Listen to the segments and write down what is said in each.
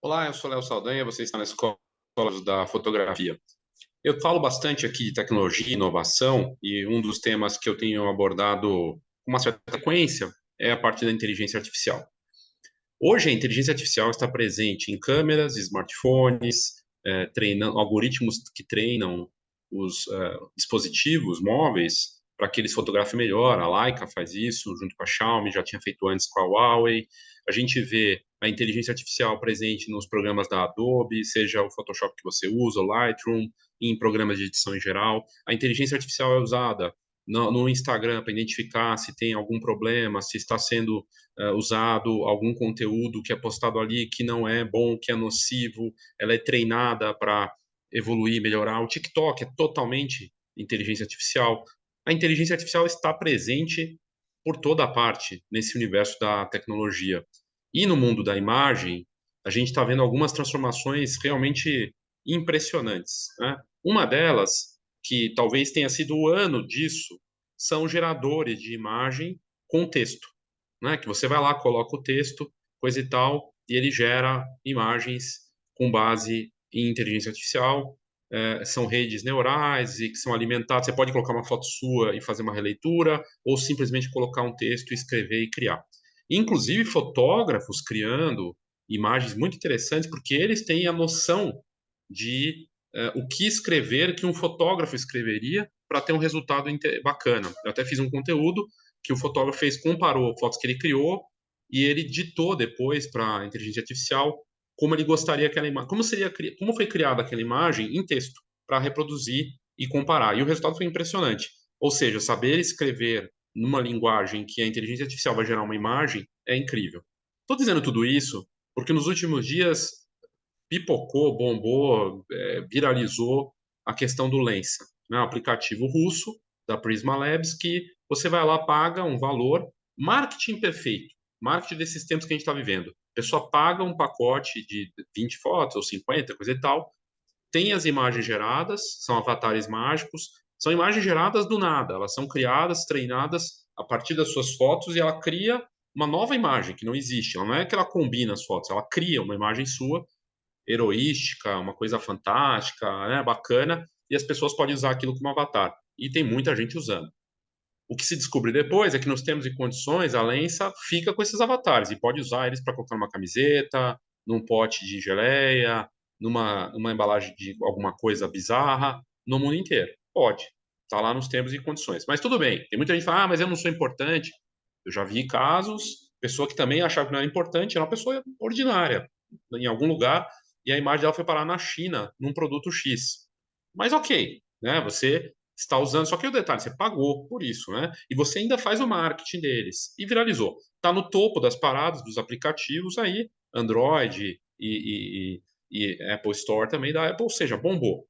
Olá, eu sou Léo Saldanha, você está na Escola da Fotografia. Eu falo bastante aqui de tecnologia e inovação, e um dos temas que eu tenho abordado com uma certa frequência é a parte da inteligência artificial. Hoje, a inteligência artificial está presente em câmeras, smartphones, algoritmos que treinam os dispositivos móveis para que eles fotografem melhor. A Leica faz isso junto com a Xiaomi, já tinha feito antes com a Huawei. A gente vê a inteligência artificial presente nos programas da Adobe, seja o Photoshop que você usa, o Lightroom, em programas de edição em geral. A inteligência artificial é usada no Instagram para identificar se tem algum problema, se está sendo usado algum conteúdo que é postado ali que não é bom, que é nocivo, ela é treinada para evoluir, melhorar. O TikTok é totalmente inteligência artificial. A inteligência artificial está presente por toda a parte nesse universo da tecnologia. E no mundo da imagem, a gente está vendo algumas transformações realmente impressionantes, né? Uma delas, que talvez tenha sido o ano disso, são geradores de imagem com texto, né? Que você vai lá, coloca o texto, coisa e tal, e ele gera imagens com base em inteligência artificial. São redes neurais e que são alimentadas. Você pode colocar uma foto sua e fazer uma releitura, ou simplesmente colocar um texto, escrever e criar. Inclusive fotógrafos criando imagens muito interessantes, porque eles têm a noção de o que escrever que um fotógrafo escreveria para ter um resultado bacana. Eu até fiz um conteúdo que o fotógrafo fez, comparou fotos que ele criou e ele ditou depois para a inteligência artificial como ele gostaria aquela imagem, como foi criada aquela imagem em texto para reproduzir e comparar. E o resultado foi impressionante. Ou seja, saber escrever numa linguagem que a inteligência artificial vai gerar uma imagem é incrível. Estou dizendo tudo isso porque nos últimos dias pipocou, bombou, viralizou a questão do Lensa, né? Um aplicativo russo da Prisma Labs que você vai lá, paga um valor, marketing perfeito, marketing desses tempos que a gente está vivendo. A pessoa paga um pacote de 20 fotos ou 50, coisa e tal, tem as imagens geradas, são avatares mágicos, são imagens geradas do nada, elas são criadas, treinadas a partir das suas fotos e ela cria uma nova imagem que não existe. Ela não é que ela combina as fotos, ela cria uma imagem sua heroística, uma coisa fantástica, né, bacana, e as pessoas podem usar aquilo como avatar. E tem muita gente usando. O que se descobre depois é que nos termos e condições, a Lensa fica com esses avatares e pode usar eles para colocar numa camiseta, num pote de geleia, numa embalagem de alguma coisa bizarra, no mundo inteiro. Pode. Está lá nos termos e condições. Mas tudo bem. Tem muita gente que fala, mas eu não sou importante. Eu já vi casos, pessoa que também achava que não era importante, era uma pessoa ordinária, em algum lugar, e a imagem dela foi parar na China, num produto X. Mas ok, né? Você está usando, só que o detalhe, você pagou por isso, né? E você ainda faz o marketing deles. E viralizou. Está no topo das paradas dos aplicativos aí, Android e Apple Store também da Apple, ou seja, bombou.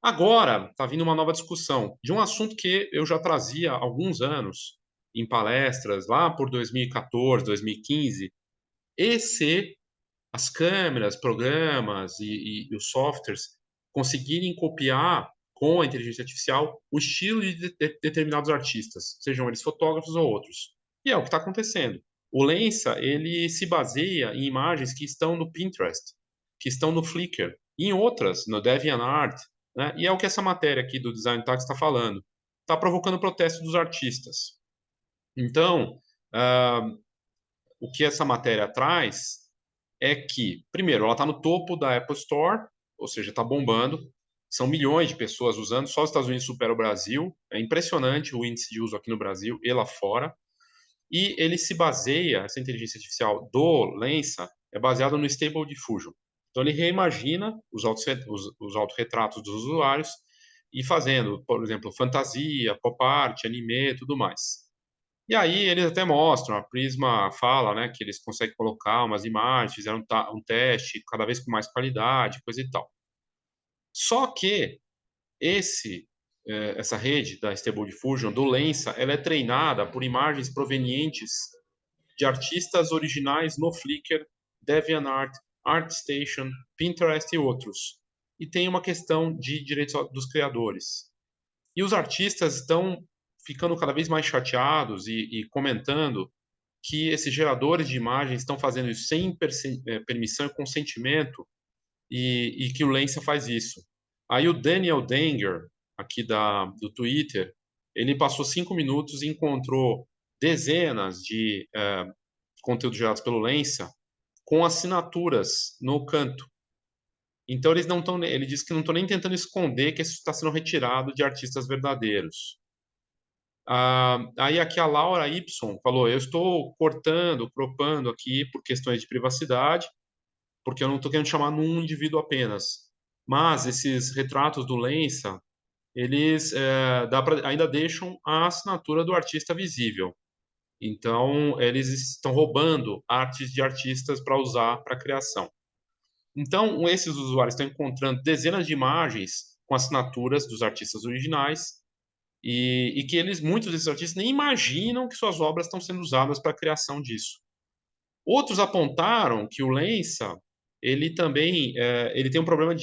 Agora está vindo uma nova discussão de um assunto que eu já trazia há alguns anos em palestras, lá por 2014, 2015, e se as câmeras, programas e os softwares conseguirem copiar com a inteligência artificial o estilo de determinados artistas, sejam eles fotógrafos ou outros. E é o que está acontecendo. O Lensa, ele se baseia em imagens que estão no Pinterest, que estão no Flickr, e em outras, no DeviantArt, né? E é o que essa matéria aqui do Design Tax está falando. Está provocando protesto dos artistas. Então, o que essa matéria traz é que, primeiro, ela está no topo da Apple Store, ou seja, está bombando. São milhões de pessoas usando, só os Estados Unidos supera o Brasil. É impressionante o índice de uso aqui no Brasil e lá fora. E ele se baseia, essa inteligência artificial do Lensa, é baseada no Stable Diffusion. Então ele reimagina os autorretratos dos usuários e fazendo, por exemplo, fantasia, pop art, anime, tudo mais. E aí eles até mostram, a Prisma fala, né, que eles conseguem colocar umas imagens, fizeram um teste cada vez com mais qualidade, coisa e tal. Só que essa rede da Stable Diffusion, do Lensa, ela é treinada por imagens provenientes de artistas originais no Flickr, DeviantArt, ArtStation, Pinterest e outros. E tem uma questão de direitos dos criadores. E os artistas estão ficando cada vez mais chateados e comentando que esses geradores de imagens estão fazendo isso sem permissão e consentimento, e que o Lensa faz isso. Aí o Daniel Danger, aqui do Twitter, ele passou 5 minutos e encontrou dezenas de conteúdos gerados pelo Lensa com assinaturas no canto. Então eles não estão, ele diz que não estão nem tentando esconder que isso está sendo retirado de artistas verdadeiros. Aí aqui a Laura Y falou: eu estou cortando, cropando aqui por questões de privacidade, porque eu não estou querendo chamar num indivíduo apenas. Mas esses retratos do Lensa, eles ainda deixam a assinatura do artista visível. Então, eles estão roubando artes de artistas para usar para criação. Então, esses usuários estão encontrando dezenas de imagens com assinaturas dos artistas originais e que muitos desses artistas nem imaginam que suas obras estão sendo usadas para a criação disso. Outros apontaram que o Lensa, ele também ele tem um problema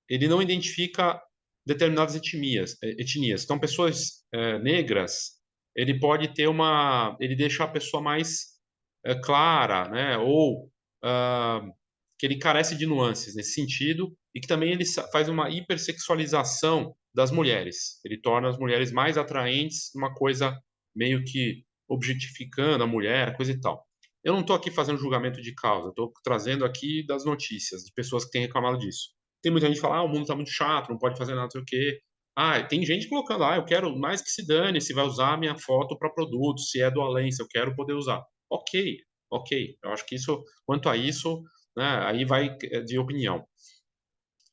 ele não identifica determinadas etnias. Então, pessoas negras, ele pode ter ele deixa a pessoa mais clara, né? Ou que ele carece de nuances nesse sentido, e que também ele faz uma hipersexualização das mulheres. Ele torna as mulheres mais atraentes, uma coisa meio que objetificando a mulher, coisa e tal. Eu não estou aqui fazendo julgamento de causa, estou trazendo aqui das notícias, de pessoas que têm reclamado disso. Tem muita gente que fala, o mundo está muito chato, não pode fazer nada, não sei o quê. Tem gente colocando, eu quero mais que se dane se vai usar a minha foto para produtos, se é do além, se eu quero poder usar. Ok, ok. Eu acho que isso, quanto a isso, né, aí vai de opinião.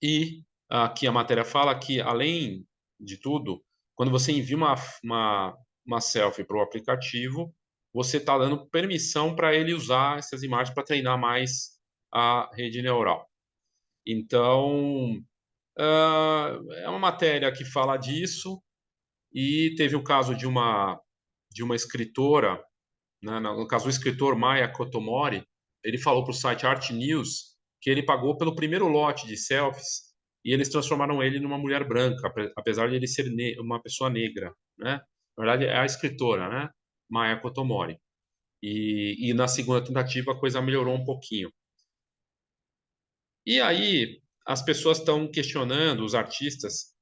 E aqui a matéria fala que, além de tudo, quando você envia uma selfie para o aplicativo, você está dando permissão para ele usar essas imagens para treinar mais a rede neural. Então, é uma matéria que fala disso, e teve o caso de uma escritora, né, no caso o escritor Maya Kotomori, ele falou para o site Art News que ele pagou pelo primeiro lote de selfies e eles transformaram ele numa mulher branca, apesar de ele ser uma pessoa negra, né? Na verdade é a escritora, né? Maya Kotomori. E na segunda tentativa a coisa melhorou um pouquinho. E aí as pessoas estão questionando os artistas.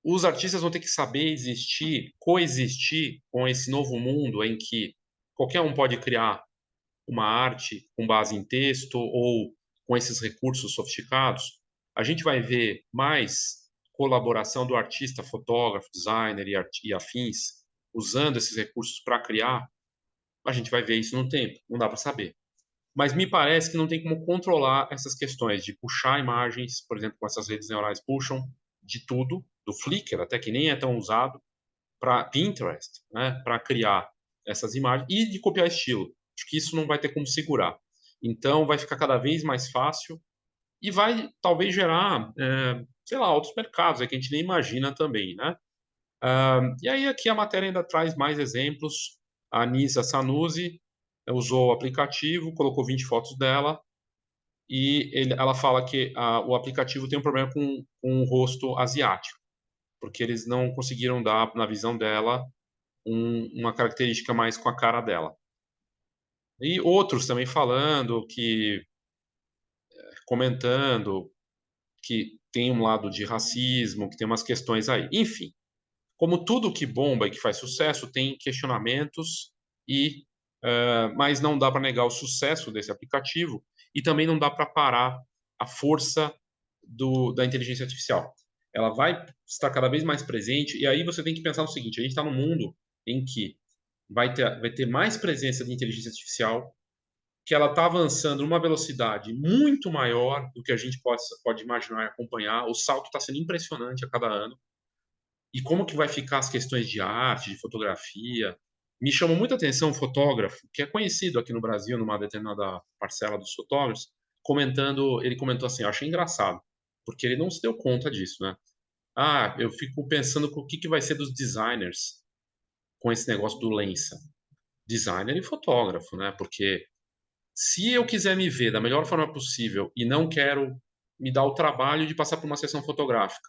Os artistas vão ter que saber existir, coexistir com esse novo mundo em que qualquer um pode criar uma arte com base em texto ou com esses recursos sofisticados. A gente vai ver mais colaboração do artista, fotógrafo, designer e afins usando esses recursos para criar. A gente vai ver isso no tempo, não dá para saber. Mas me parece que não tem como controlar essas questões de puxar imagens, por exemplo, com essas redes neurais puxam de tudo, do Flickr, até que nem é tão usado, para Pinterest, né, para criar essas imagens e de copiar estilo. Acho que isso não vai ter como segurar. Então, vai ficar cada vez mais fácil e vai talvez gerar, sei lá, outros mercados que a gente nem imagina também, né? E aí aqui a matéria ainda traz mais exemplos. A Nisa Sanusi usou o aplicativo, colocou 20 fotos dela e ela fala que o aplicativo tem um problema com o rosto asiático, porque eles não conseguiram dar, na visão dela, uma característica mais com a cara dela. E outros também comentando que tem um lado de racismo, que tem umas questões aí. Enfim, como tudo que bomba e que faz sucesso, tem questionamentos, mas não dá para negar o sucesso desse aplicativo e também não dá para parar a força da inteligência artificial. Ela vai estar cada vez mais presente, e aí você tem que pensar o seguinte: a gente está num mundo em que vai ter mais presença de inteligência artificial, que ela está avançando numa velocidade muito maior do que a gente pode imaginar e acompanhar. O salto está sendo impressionante a cada ano. E como que vai ficar as questões de arte, de fotografia? Me chamou muita atenção um fotógrafo, que é conhecido aqui no Brasil, numa determinada parcela dos fotógrafos, ele comentou assim, eu achei engraçado, porque ele não se deu conta disso, né? Eu fico pensando o que vai ser dos designers com esse negócio do Lensa. Designer e fotógrafo, né? Porque se eu quiser me ver da melhor forma possível e não quero me dar o trabalho de passar por uma sessão fotográfica,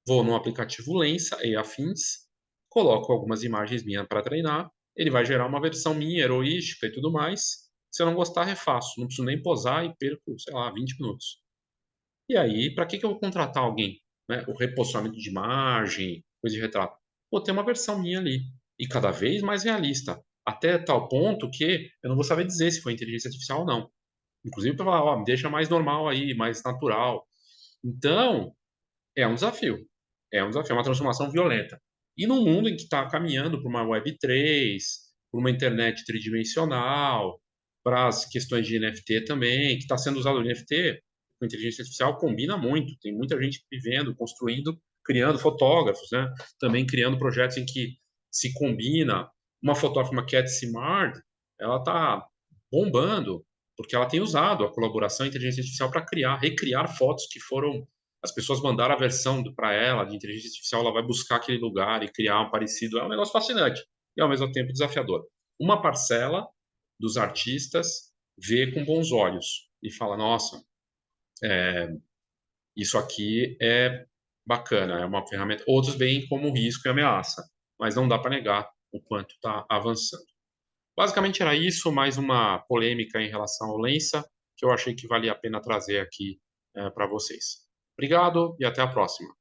vou no aplicativo Lensa e afins, coloco algumas imagens minhas para treinar, ele vai gerar uma versão minha, heroística e tudo mais. Se eu não gostar, refaço. Não preciso nem posar e perco, sei lá, 20 minutos. E aí, para que eu vou contratar alguém? Né? O reposicionamento de imagem, coisa de retrato. Vou ter uma versão minha ali. E cada vez mais realista. Até tal ponto que eu não vou saber dizer se foi inteligência artificial ou não. Inclusive para falar, ó, me deixa mais normal aí, mais natural. Então, é um desafio. É um desafio, é uma transformação violenta. E num mundo em que está caminhando para uma Web3, para uma internet tridimensional, para as questões de NFT também, que está sendo usado o NFT, com inteligência artificial combina muito. Tem muita gente vivendo, construindo, criando fotógrafos, né? Também criando projetos em que se combina. Uma fotógrafa, uma Cat Simard, ela está bombando, porque ela tem usado a colaboração e inteligência artificial para criar, recriar fotos que foram as pessoas mandaram a versão para ela de inteligência artificial, ela vai buscar aquele lugar e criar um parecido. É um negócio fascinante e ao mesmo tempo desafiador. Uma parcela dos artistas vê com bons olhos e fala: nossa, isso aqui é bacana, é uma ferramenta. Outros veem como risco e ameaça, mas não dá para negar o quanto está avançando. Basicamente era isso, mais uma polêmica em relação ao Lensa, que eu achei que valia a pena trazer aqui para vocês. Obrigado e até a próxima.